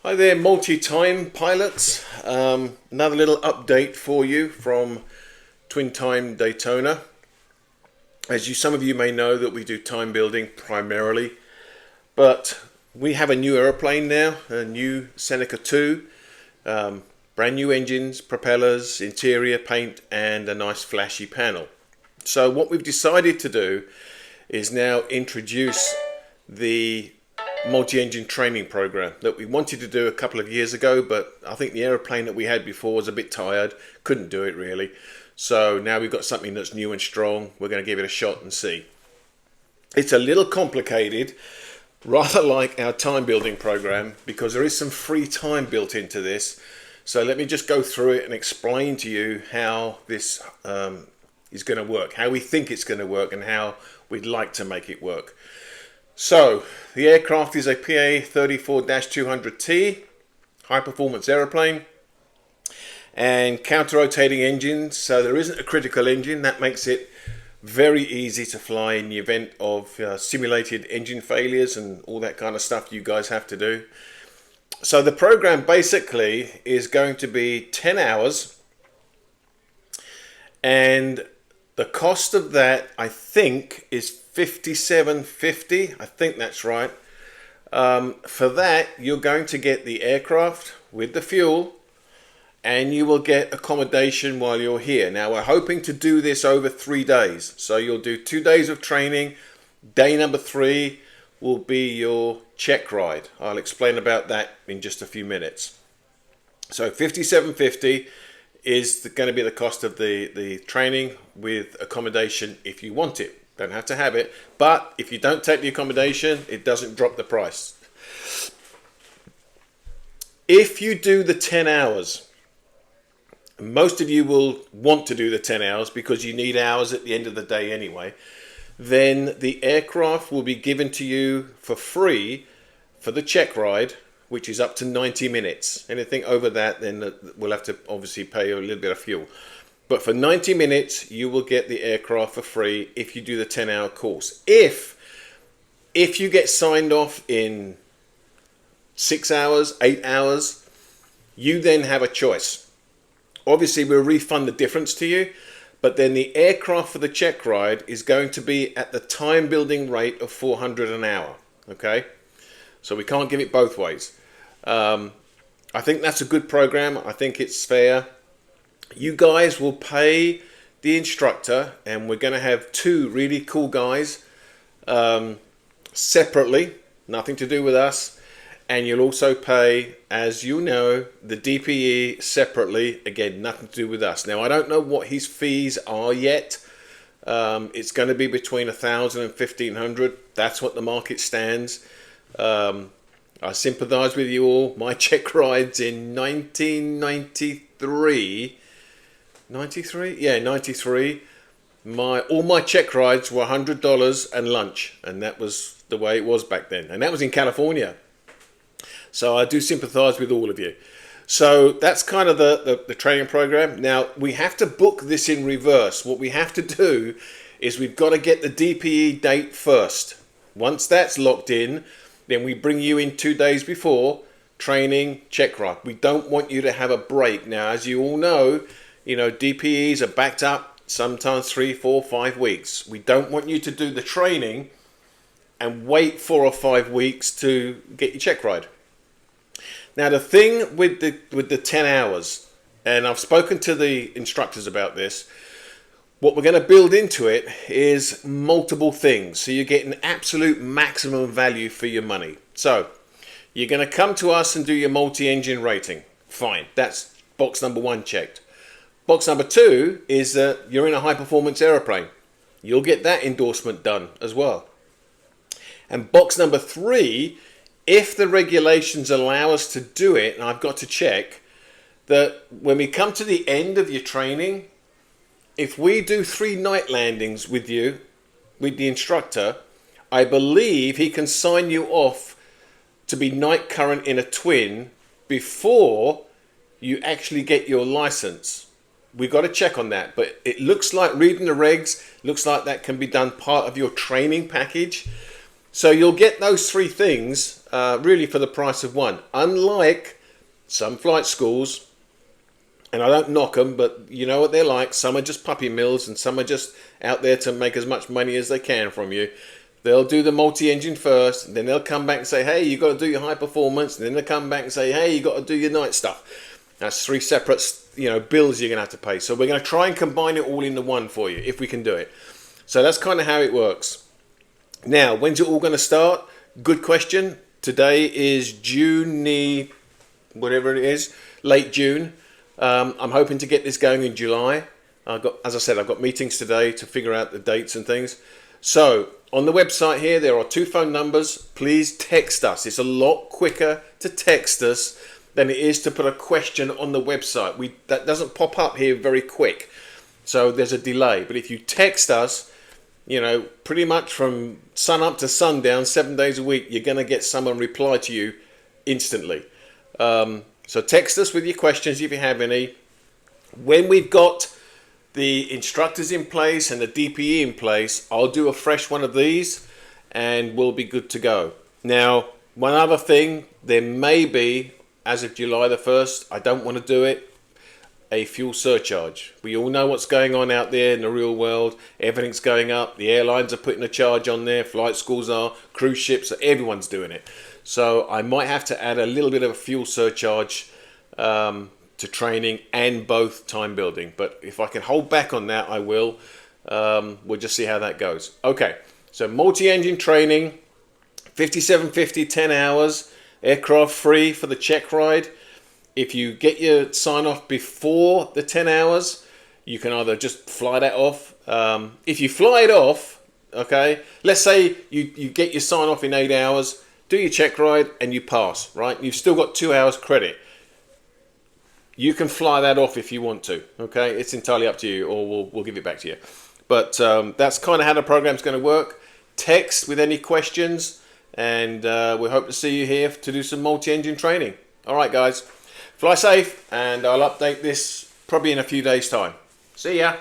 Hi there, multi-time pilots. Another little update for you from Twin Time Daytona. Some of you may know that we do time building primarily, but we have a new aeroplane now, a new Seneca 2, brand new engines, propellers, interior paint, and a nice flashy panel. So what we've decided to do is now introduce the multi-engine training program that we wanted to do a couple of years ago, but I think the aeroplane that we had before was a bit tired, couldn't do it really. So now we've got something that's new and strong. We're going to give it a shot and see. It's a little complicated, rather like our time building program, because there is some free time built into this. So let me just go through it and explain to you how this is going to work, how we think it's going to work, and how we'd like to make it work. So the aircraft is a PA-34-200T, high performance aeroplane, and counter-rotating engines. So there isn't a critical engine. That makes it very easy to fly in the event of simulated engine failures and all that kind of stuff you guys have to do. So the program basically is going to be 10 hours, and the cost of that, I think, is $57.50. I think that's right. For that, you're going to get the aircraft with the fuel, and you will get accommodation while you're here. Now, we're hoping to do this over 3 days. So you'll do 2 days of training. Day number 3 will be your check ride. I'll explain about that in just a few minutes. So $57.50 is going to be the cost of the training with accommodation if you want it. Don't have to have it, but if you don't take the accommodation, it doesn't drop the price. If you do the 10 hours, most of you will want to do the 10 hours because you need hours at the end of the day anyway, then the aircraft will be given to you for free for the check ride, which is up to 90 minutes. Anything over that, then we'll have to obviously pay you a little bit of fuel. But for 90 minutes, you will get the aircraft for free if you do the 10-hour course. If you get signed off in 6 hours, 8 hours, you then have a choice. Obviously, we'll refund the difference to you, but then the aircraft for the check ride is going to be at the time building rate of $400 an hour. Okay? So we can't give it both ways. I think that's a good program. I think it's fair. You guys will pay the instructor, and we're going to have 2 really cool guys separately, nothing to do with us. And you'll also pay, as you know, the DPE separately, again, nothing to do with us. Now, I don't know what his fees are yet. It's going to be between $1,000 and $1,500. That's what the market stands. I sympathize with you all. My check rides in 1993. 93? Yeah, 93. All my check rides were $100 and lunch, and that was the way it was back then. And that was in California. So I do sympathize with all of you. So that's kind of the training program. Now, we have to book this in reverse. What we have to do is we've got to get the DPE date first. Once that's locked in, then we bring you in 2 days before training, check ride. We don't want you to have a break. Now, as you all know, DPEs are backed up sometimes 3, 4, 5 weeks. We don't want you to do the training and wait 4 or 5 weeks to get your check ride. Now, the thing with the 10 hours, and I've spoken to the instructors about this, what we're going to build into it is multiple things. So you get an absolute maximum value for your money. So you're going to come to us and do your multi-engine rating. Fine. That's box number 1 checked. Box number 2 is that you're in a high performance aeroplane. You'll get that endorsement done as well. And box number 3, if the regulations allow us to do it, and I've got to check, that when we come to the end of your training, if we do 3 night landings with you, with the instructor, I believe he can sign you off to be night current in a twin before you actually get your license. We've got to check on that, but it looks like, reading the regs, looks like that can be done part of your training package. So you'll get those three things really for the price of one. Unlike some flight schools, and I don't knock them, but you know what they're like. Some are just puppy mills and some are just out there to make as much money as they can from you. They'll do the multi-engine first, and then they'll come back and say, hey, you've got to do your high performance. And then they'll come back and say, hey, you've got to do your night stuff. That's three separate, bills you're going to have to pay. So we're going to try and combine it all into one for you, if we can do it. So that's kind of how it works. Now, when's it all going to start? Good question. Today is June, whatever it is, late June. I'm hoping to get this going in July. As I said, I've got meetings today to figure out the dates and things. So on the website here, there are 2 phone numbers. Please text us. It's a lot quicker to text us than it is to put a question on the website. That doesn't pop up here very quick. So there's a delay. But if you text us, pretty much from sun up to sundown, 7 days a week, you're going to get someone reply to you instantly. So text us with your questions if you have any. When we've got the instructors in place and the DPE in place, I'll do a fresh one of these and we'll be good to go. Now, one other thing, there may be, as of July the 1st, I don't want to do it, a fuel surcharge. We all know what's going on out there in the real world. Everything's going up. The airlines are putting a charge on there. Flight schools are. Cruise ships. Everyone's doing it. So I might have to add a little bit of a fuel surcharge to training and both time building. But if I can hold back on that, I will. We'll just see how that goes. Okay. So multi-engine training, 5750, 10 hours, aircraft free for the check ride. If you get your sign off before the 10 hours, you can either just fly that off. If you fly it off, okay, let's say you get your sign off in 8 hours, do your check ride and you pass, right? You've still got 2 hours credit. You can fly that off if you want to, okay? It's entirely up to you, or we'll give it back to you. But that's kind of how the program's going to work. Text with any questions, and we hope to see you here to do some multi-engine training. All right, guys. Fly safe, and I'll update this probably in a few days' time. See ya.